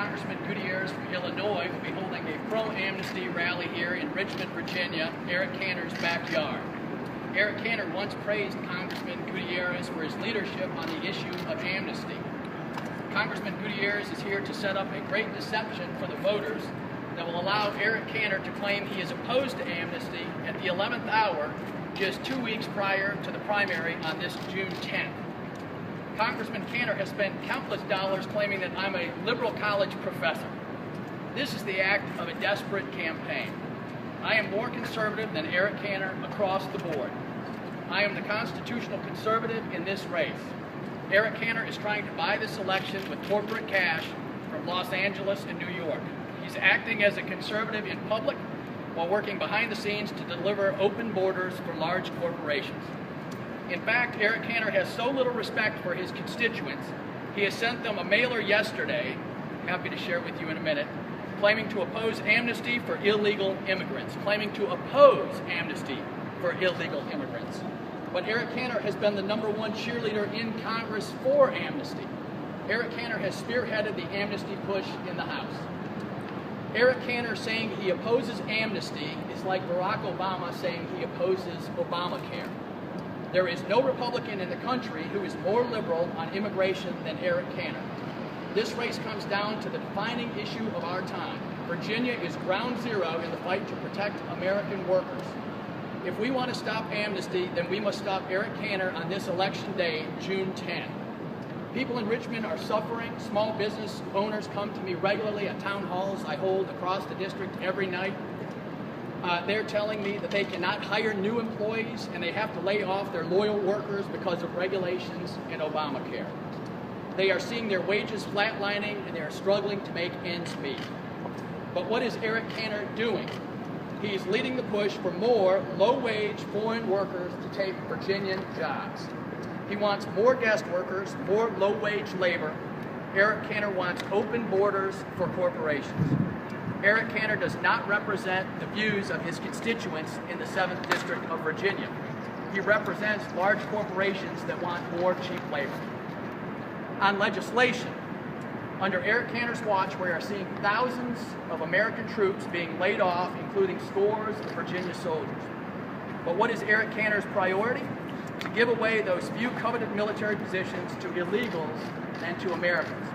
Congressman Gutierrez from Illinois will be holding a pro-amnesty rally here in Richmond, Virginia, Eric Cantor's backyard. Eric Cantor once praised Congressman Gutierrez for his leadership on the issue of amnesty. Congressman Gutierrez is here to set up a great deception for the voters that will allow Eric Cantor to claim he is opposed to amnesty at the 11th hour, just 2 weeks prior to the primary on this June 10th. Congressman Cantor has spent countless dollars claiming that I'm a liberal college professor. This is the act of a desperate campaign. I am more conservative than Eric Cantor across the board. I am the constitutional conservative in this race. Eric Cantor is trying to buy this election with corporate cash from Los Angeles and New York. He's acting as a conservative in public while working behind the scenes to deliver open borders for large corporations. In fact, Eric Cantor has so little respect for his constituents, he has sent them a mailer yesterday, happy to share with you in a minute, claiming to oppose amnesty for illegal immigrants, claiming to oppose amnesty for illegal immigrants. But Eric Cantor has been the #1 cheerleader in Congress for amnesty. Eric Cantor has spearheaded the amnesty push in the House. Eric Cantor saying he opposes amnesty is like Barack Obama saying he opposes Obamacare. There is no Republican in the country who is more liberal on immigration than Eric Cantor. This race comes down to the defining issue of our time. Virginia is ground zero in the fight to protect American workers. If we want to stop amnesty, then we must stop Eric Cantor on this election day, June 10. People in Richmond are suffering. Small business owners come to me regularly at town halls I hold across the district every night. They're telling me that they cannot hire new employees and they have to lay off their loyal workers because of regulations in Obamacare. They are seeing their wages flatlining and they are struggling to make ends meet. But what is Eric Cantor doing? He's leading the push for more low-wage foreign workers to take Virginian jobs. He wants more guest workers, more low-wage labor. Eric Cantor wants open borders for corporations. Eric Cantor does not represent the views of his constituents in the 7th District of Virginia. He represents large corporations that want more cheap labor. On legislation, under Eric Cantor's watch, we are seeing thousands of American troops being laid off, including scores of Virginia soldiers. But what is Eric Cantor's priority? To give away those few coveted military positions to illegals and to Americans.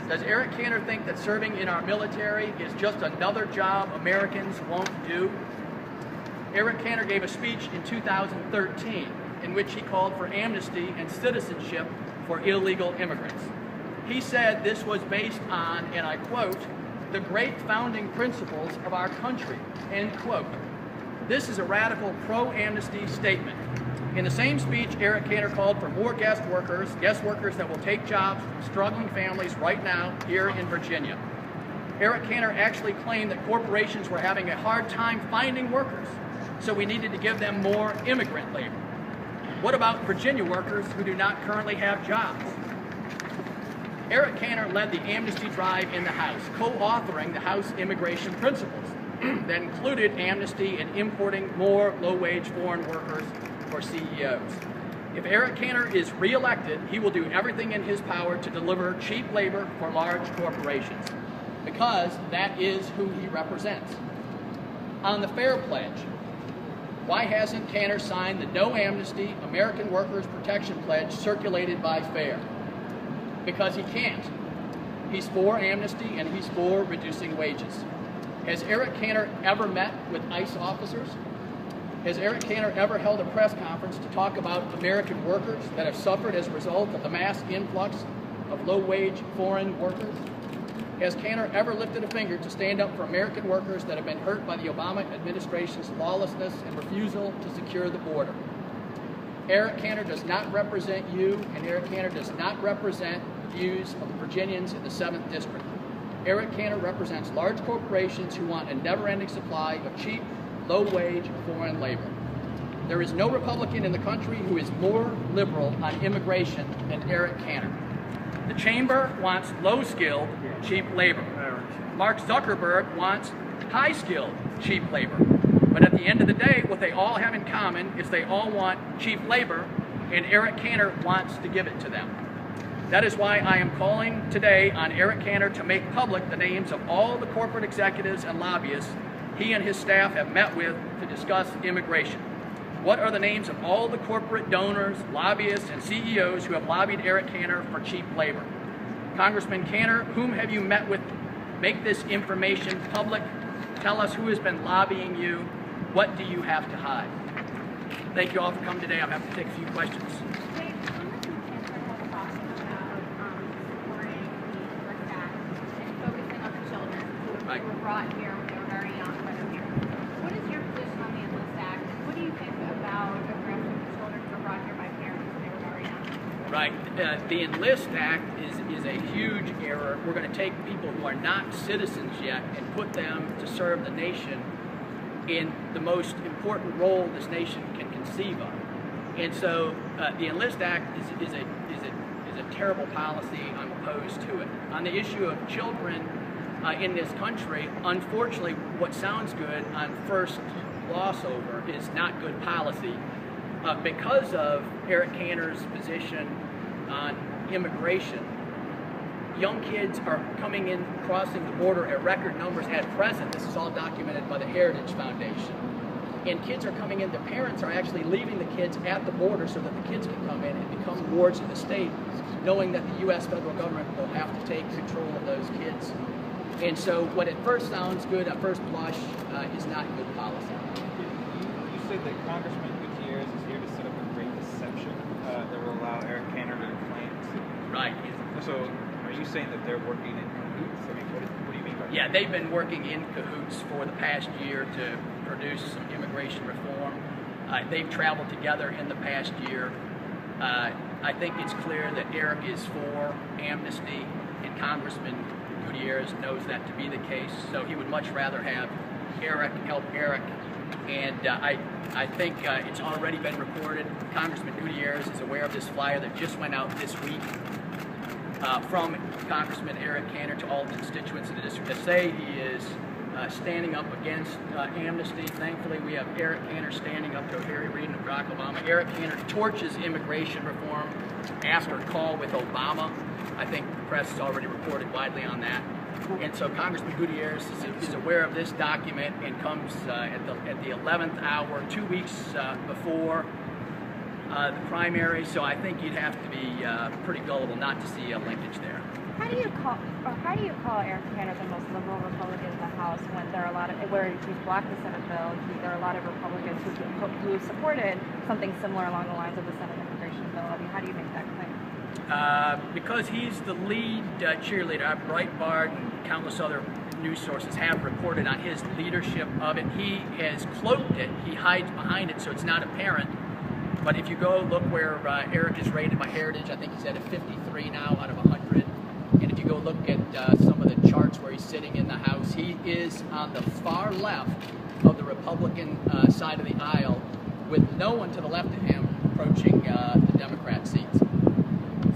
Does Eric Cantor think that serving in our military is just another job Americans won't do? Eric Cantor gave a speech in 2013 in which he called for amnesty and citizenship for illegal immigrants. He said this was based on, and I quote, the great founding principles of our country, end quote. This is a radical pro-amnesty statement. In the same speech, Eric Cantor called for more guest workers that will take jobs from struggling families right now here in Virginia. Eric Cantor actually claimed that corporations were having a hard time finding workers, so we needed to give them more immigrant labor. What about Virginia workers who do not currently have jobs? Eric Cantor led the amnesty drive in the House, co-authoring the House immigration principles that included amnesty and importing more low-wage foreign workers for CEOs. If Eric Cantor is re-elected, he will do everything in his power to deliver cheap labor for large corporations, because that is who he represents. On the FAIR Pledge, why hasn't Cantor signed the No Amnesty American Workers Protection Pledge circulated by FAIR? Because he can't. He's for amnesty and he's for reducing wages. Has Eric Cantor ever met with ICE officers? Has Eric Cantor ever held a press conference to talk about American workers that have suffered as a result of the mass influx of low-wage foreign workers? Has Cantor ever lifted a finger to stand up for American workers that have been hurt by the Obama administration's lawlessness and refusal to secure the border? Eric Cantor does not represent you, and Eric Cantor does not represent the views of the Virginians in the 7th District. Eric Cantor represents large corporations who want a never-ending supply of cheap, low-wage foreign labor. There is no Republican in the country who is more liberal on immigration than Eric Cantor. The chamber wants low-skilled, cheap labor. Mark Zuckerberg wants high-skilled, cheap labor. But at the end of the day, what they all have in common is they all want cheap labor, and Eric Cantor wants to give it to them. That is why I am calling today on Eric Cantor to make public the names of all the corporate executives and lobbyists he and his staff have met with to discuss immigration. What are the names of all the corporate donors, lobbyists, and CEOs who have lobbied Eric Cantor for cheap labor? Congressman Cantor, whom have you met with? Make this information public. Tell us who has been lobbying you. What do you have to hide? Thank you all for coming today. I'm happy to take a few questions. Right. Were brought here when they were very young by their parents. What is your position on the Enlist Act, and what do you think about aggressive children who were brought here by parents when they were very young? Right. The Enlist Act is a huge error. We're going to take people who are not citizens yet and put them to serve the nation in the most important role this nation can conceive of. And so the Enlist Act is a terrible policy. I'm opposed to it. On the issue of children in this country, unfortunately, what sounds good on first gloss over is not good policy. Because of Eric Cantor's position on immigration, young kids are coming in, crossing the border at record numbers at present. This is all documented by the Heritage Foundation. And kids are coming in, the parents are actually leaving the kids at the border so that the kids can come in and become wards of the state, knowing that the U.S. federal government will have to take control of those kids. And so what at first sounds good, at first blush, is not good policy. You said that Congressman Gutierrez is here to set up a great deception that will allow Eric Cantor to claim to... Right. So are you saying that they're working in cahoots? I mean, what do you mean by that? Yeah, they've been working in cahoots for the past year to produce some immigration reform. They've traveled together in the past year. I think it's clear that Eric is for amnesty, and Congressman Gutierrez knows that to be the case, so he would much rather have Eric help Eric. And I think it's already been reported. Congressman Gutierrez is aware of this flyer that just went out this week from Congressman Eric Cantor to all constituents in the district to say he is standing up against amnesty. Thankfully, we have Eric Cantor standing up to Harry Reid and Barack Obama. Eric Cantor torches immigration reform after a call with Obama. I think the press has already reported widely on that. And so Congressman Gutierrez is aware of this document and comes at the 11th hour, 2 weeks before the primary. So I think you'd have to be pretty gullible not to see a linkage there. How do you call Eric Cantor the most liberal Republican in the House when there are a lot of, where he's blocked the Senate bill, there are a lot of Republicans who supported something similar along the lines of the Senate immigration bill? I mean, how do you make that claim? Because he's the lead cheerleader. Breitbart and countless other news sources have reported on his leadership of it. He has cloaked it. He hides behind it so it's not apparent. But if you go look where Eric is rated by Heritage, I think he's at a 53 now out of 100. And if you go look at some of the charts where he's sitting in the House, he is on the far left of the Republican side of the aisle, with no one to the left of him approaching the Democrat seats.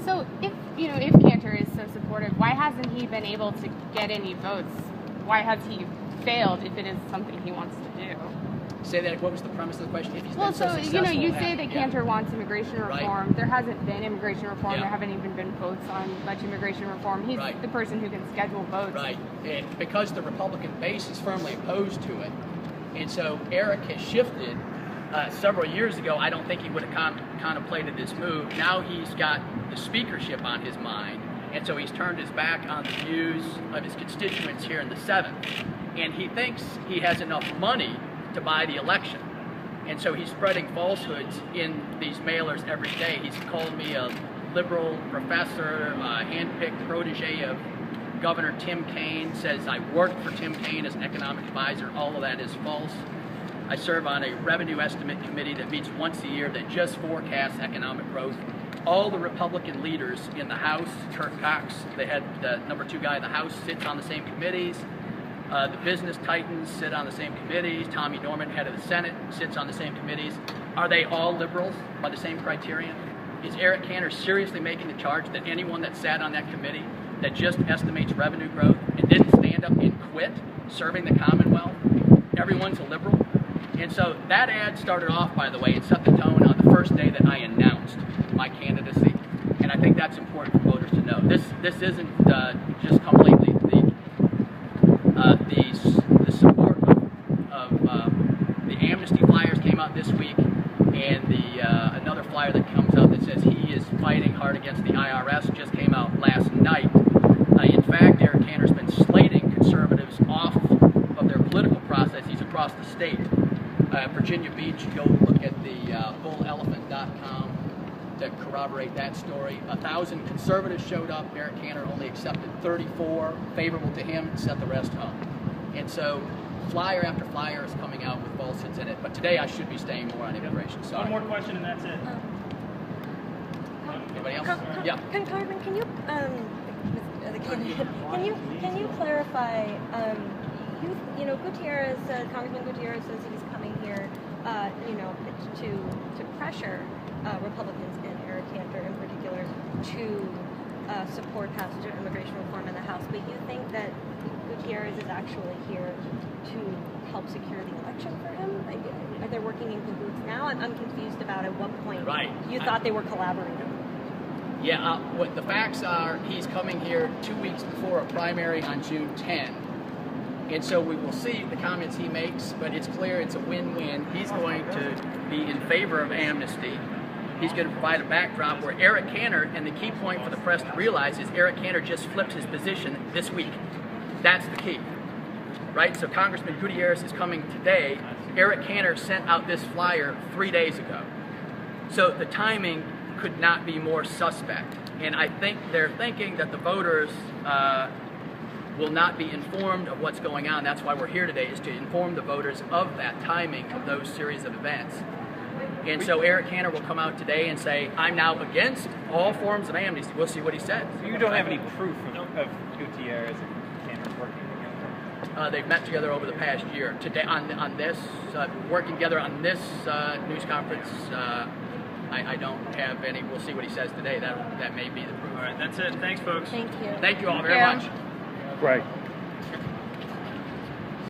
So if Cantor is so supportive, why hasn't he been able to get any votes? Why has he failed if it is something he wants to do? Say that. What was the premise of the question? If he's well, been so successful, you say that Cantor wants immigration reform. Right. There hasn't been immigration reform. Yeah. There haven't even been votes on much immigration reform. He's the person who can schedule votes. Right, and because the Republican base is firmly opposed to it, and so Eric has shifted. Several years ago, I don't think he would have contemplated this move. Now he's got the speakership on his mind, and so he's turned his back on the views of his constituents here in the 7th. And he thinks he has enough money to buy the election. And so he's spreading falsehoods in these mailers every day. He's called me a liberal professor, hand-picked protege of Governor Tim Kaine, says I worked for Tim Kaine as an economic advisor. All of that is false. I serve on a revenue estimate committee that meets once a year that just forecasts economic growth. All the Republican leaders in the House, Kurt Cox, the number 2 guy in the House, sits on the same committees. The business titans sit on the same committees. Tommy Norman, head of the Senate, sits on the same committees. Are they all liberals by the same criterion? Is Eric Cantor seriously making the charge that anyone that sat on that committee that just estimates revenue growth and didn't stand up and quit serving the Commonwealth, everyone's a liberal? And so that ad started off, by the way, and set the tone on the first day that I announced my candidacy. And I think that's important for voters to know. This isn't just completely the support of the amnesty flyers came out this week, and another flyer that comes out that says he is fighting hard against the IRS just came out last night. In fact, Eric Cantor's been slating conservatives off of their political processes across the state. Virginia Beach, go look at the bullelephant.com to corroborate that story. 1,000 conservatives showed up. Eric Cantor only accepted 34 favorable to him and sent the rest home. And so flyer after flyer is coming out with falsehoods in it. But today I should be staying more on immigration. Sorry. One more question and that's it. Anybody else? Yeah. Congressman, can you clarify? Gutierrez says, Congressman Gutierrez says he's coming here, to pressure Republicans and Eric Cantor in particular to support passage of immigration reform in the House. But you think that Gutierrez is actually here to help secure the election for him? Are they working in cahoots now? I'm confused about at what point you thought they were collaborating. Yeah, what the facts are, he's coming here 2 weeks before a primary on June 10. And so we will see the comments he makes, but it's clear it's a win-win. He's going to be in favor of amnesty. He's going to provide a backdrop where Eric Cantor, and the key point for the press to realize is Eric Cantor just flipped his position this week. That's the key, right? So Congressman Gutierrez is coming today. Eric Cantor sent out this flyer 3 days ago. So the timing could not be more suspect. And I think they're thinking that the voters will not be informed of what's going on. That's why we're here today, is to inform the voters of that timing of those series of events. And so Eric Cantor will come out today and say, I'm now against all forms of amnesty. We'll see what he says. You don't have any proof of Gutierrez and Cantor working together? They've met together over the past year. Today on this, working together on this news conference, I don't have any. We'll see what he says today. That may be the proof. All right, that's it. Thanks, folks. Thank you. Thank you all very much. Right.